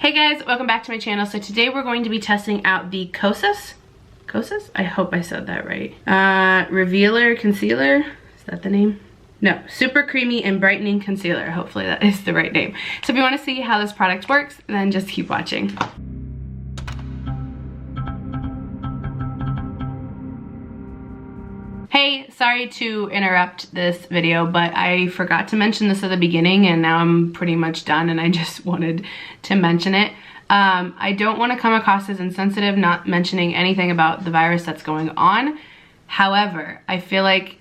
Hey guys, welcome back to my channel. So today we're going to be testing out the Kosas? I hope I said that right. Revealer Concealer, is that the name? No, Super Creamy and Brightening Concealer. Hopefully that is the right name. So if you want to see how this product works, then just keep watching. Hey, sorry to interrupt this video, but I forgot to mention this at the beginning and now I'm pretty much done and I just wanted to mention it. I don't want to come across as insensitive not mentioning anything about the virus that's going on. However, I feel like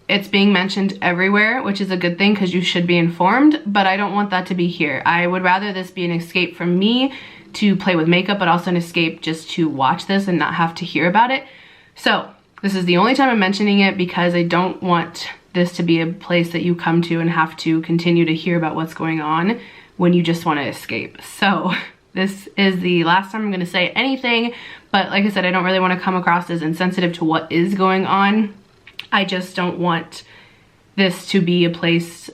it's being mentioned everywhere, which is a good thing because you should be informed, but I don't want that to be here. I would rather this be an escape from me to play with makeup, but also an escape just to watch this and not have to hear about it. So this is the only time I'm mentioning it because I don't want this to be a place that you come to and have to continue to hear about what's going on when you just want to escape. So this is the last time I'm going to say anything, but like I said, I don't really want to come across as insensitive to what is going on. I just don't want this to be a place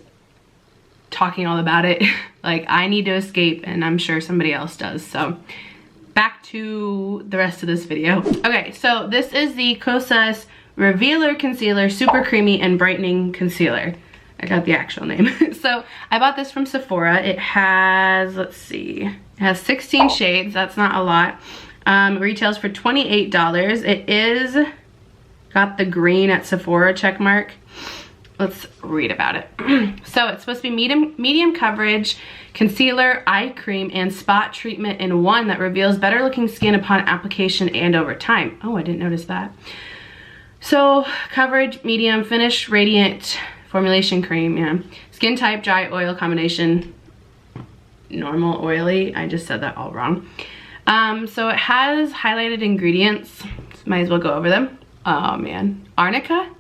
talking all about it. Like, I need to escape and I'm sure somebody else does. So back to the rest of this video. Okay, so this is the Kosas Revealer Concealer Super Creamy and Brightening Concealer. I got the actual name. So I bought this from Sephora. It has, let's see, it has 16 shades. That's not a lot. It retails for $28. It is got the green at Sephora check mark. Let's read about it. So it's supposed to be medium coverage concealer, eye cream, and spot treatment in one that reveals better looking skin upon application and over time. Oh, I didn't notice that. So coverage, medium, finish, radiant, formulation cream, yeah. Skin type, dry, oil combination, normal, oily. I just said that all wrong. So it has highlighted ingredients. Might as well go over them. Oh man, arnica?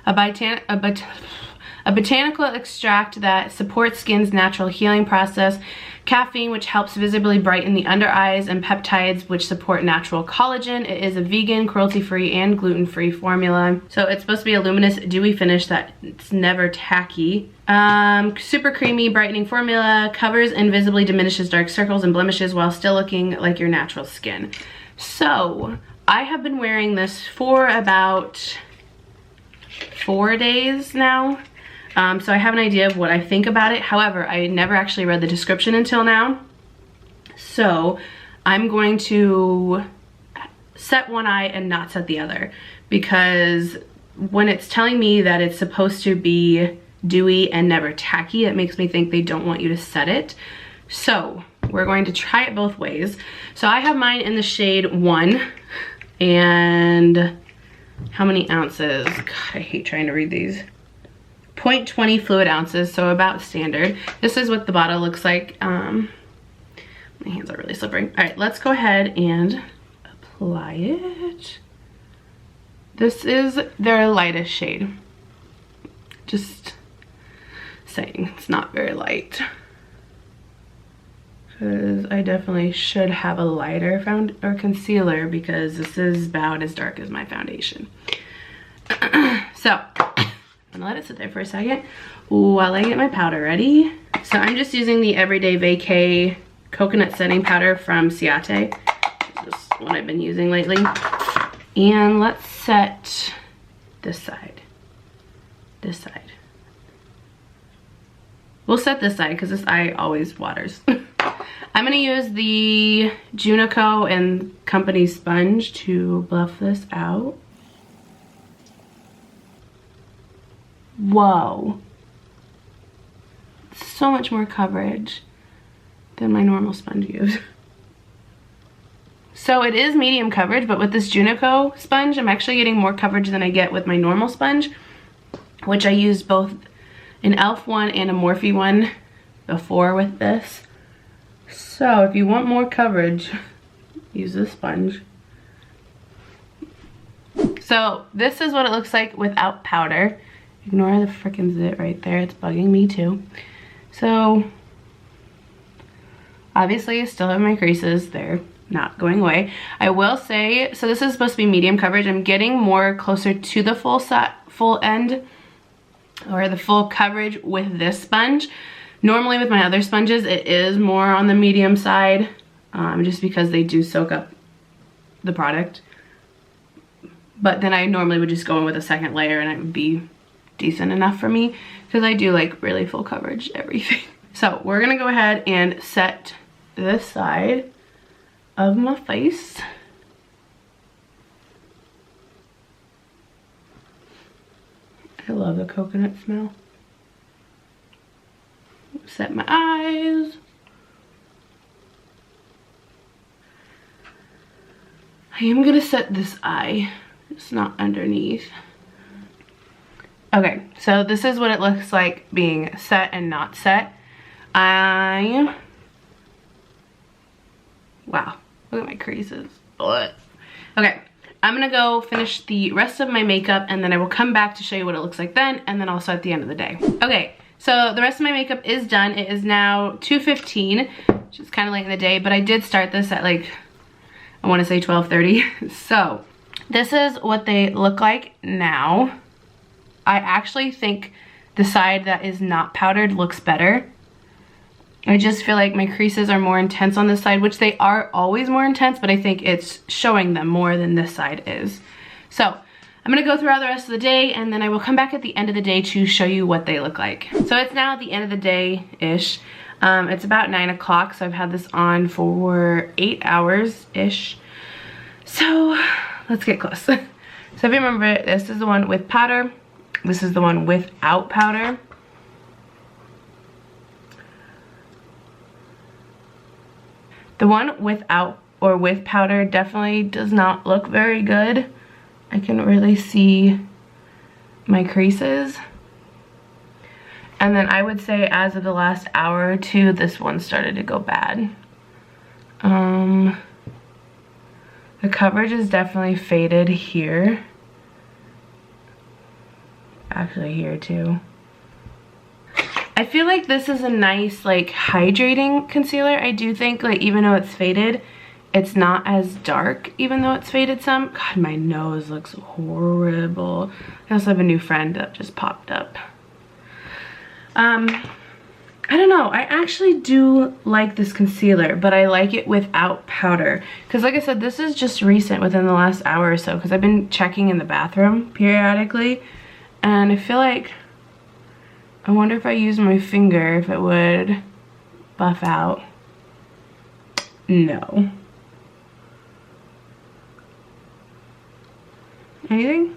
A botanical extract that supports skin's natural healing process, caffeine, which helps visibly brighten the under eyes, and peptides, which support natural collagen. It is a vegan, cruelty-free, and gluten-free formula. So it's supposed to be a luminous, dewy finish that's never tacky. Super creamy, brightening formula, covers and visibly diminishes dark circles and blemishes while still looking like your natural skin. So I have been wearing this for about 4 days now. So I have an idea of what I think about it. However, I never actually read the description until now. So I'm going to set one eye and not set the other, because when it's telling me that it's supposed to be dewy and never tacky, it makes me think they don't want you to set it. So we're going to try it both ways. So I have mine in the shade 1, and how many ounces? God, I hate trying to read these. 0.20 fluid ounces, so about standard. This is what the bottle looks like. My hands are really slippery. All right, let's go ahead and apply it. This is their lightest shade. Just saying, it's not very light. Because I definitely should have a lighter concealer, because this is about as dark as my foundation. So I'm gonna let it sit there for a second while I get my powder ready. So I'm just using the Everyday Vacay coconut setting powder from Ciate. This is what I've been using lately. And let's set this side. This side. We'll set this side because this eye always waters. I'm gonna use the Junico and Company sponge to buff this out. Whoa. So much more coverage than my normal sponge gives. So it is medium coverage, but with this Junico sponge, I'm actually getting more coverage than I get with my normal sponge, which I used both an e.l.f. one and a Morphe one before with this. So if you want more coverage, use this sponge. So this is what it looks like without powder. Ignore the frickin' zit right there, it's bugging me too. So obviously I still have my creases, they're not going away. I will say, so this is supposed to be medium coverage. I'm getting more closer to the full end or the full coverage with this sponge. Normally with my other sponges, it is more on the medium side, just because they do soak up the product. But then I normally would just go in with a second layer and it would be decent enough for me because I do like really full coverage everything. So we're gonna go ahead and set this side of my face. I love the coconut smell. Set my eyes. I am gonna set this eye. It's not underneath. Okay, so this is what it looks like being set and not set. Wow, look at my creases. Ugh. Okay, I'm gonna go finish the rest of my makeup and then I will come back to show you what it looks like then, and then also at the end of the day. Okay, so the rest of my makeup is done. It is now 2:15, which is kind of late in the day, but I did start this at like, I wanna say 12:30. So this is what they look like now. I actually think the side that is not powdered looks better. I just feel like my creases are more intense on this side, which they are always more intense, but I think it's showing them more than this side is. So I'm gonna go throughout the rest of the day and then I will come back at the end of the day to show you what they look like. So it's now at the end of the day-ish. It's about 9 o'clock, so I've had this on for 8 hours-ish. So let's get close. So if you remember, this is the one with powder. This is the one without powder. The one without or with powder definitely does not look very good. I can really see my creases. And then I would say as of the last hour or two, this one started to go bad. The coverage is definitely faded here. Actually here too. I feel like this is a nice like hydrating concealer. I do think like even though it's faded, it's not as dark even though it's faded some. God, my nose looks horrible. I also have a new friend that just popped up. I don't know, I actually do like this concealer, but I like it without powder. Because like I said, this is just recent within the last hour or so because I've been checking in the bathroom periodically. And I feel like, I wonder if I use my finger, if it would buff out. No. Anything?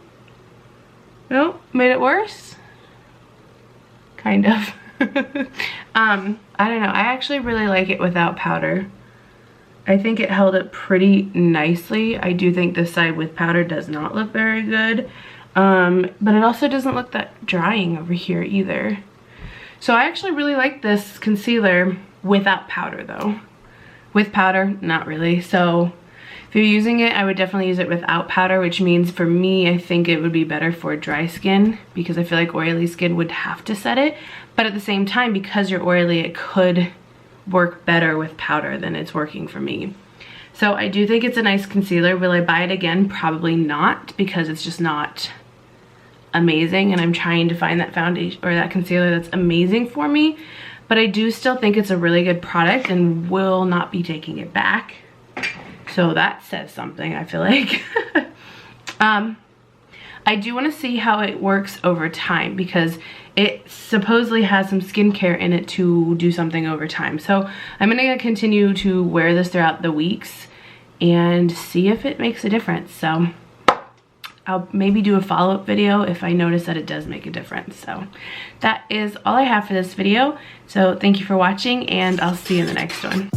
No? Made it worse? Kind of. I don't know. I actually really like it without powder. I think it held up pretty nicely. I do think this side with powder does not look very good. But it also doesn't look that drying over here either. So I actually really like this concealer without powder though. With powder, not really. So if you're using it, I would definitely use it without powder, which means for me, I think it would be better for dry skin because I feel like oily skin would have to set it. But at the same time, because you're oily, it could work better with powder than it's working for me. So I do think it's a nice concealer. Will I buy it again? Probably not, because it's just not amazing and I'm trying to find that foundation or that concealer that's amazing for me. But I do still think it's a really good product and will not be taking it back. So that says something, I feel like. I do want to see how it works over time because it supposedly has some skincare in it to do something over time. So I'm going to continue to wear this throughout the weeks and see if it makes a difference. So I'll maybe do a follow-up video if I notice that it does make a difference. So that is all I have for this video. So thank you for watching and I'll see you in the next one.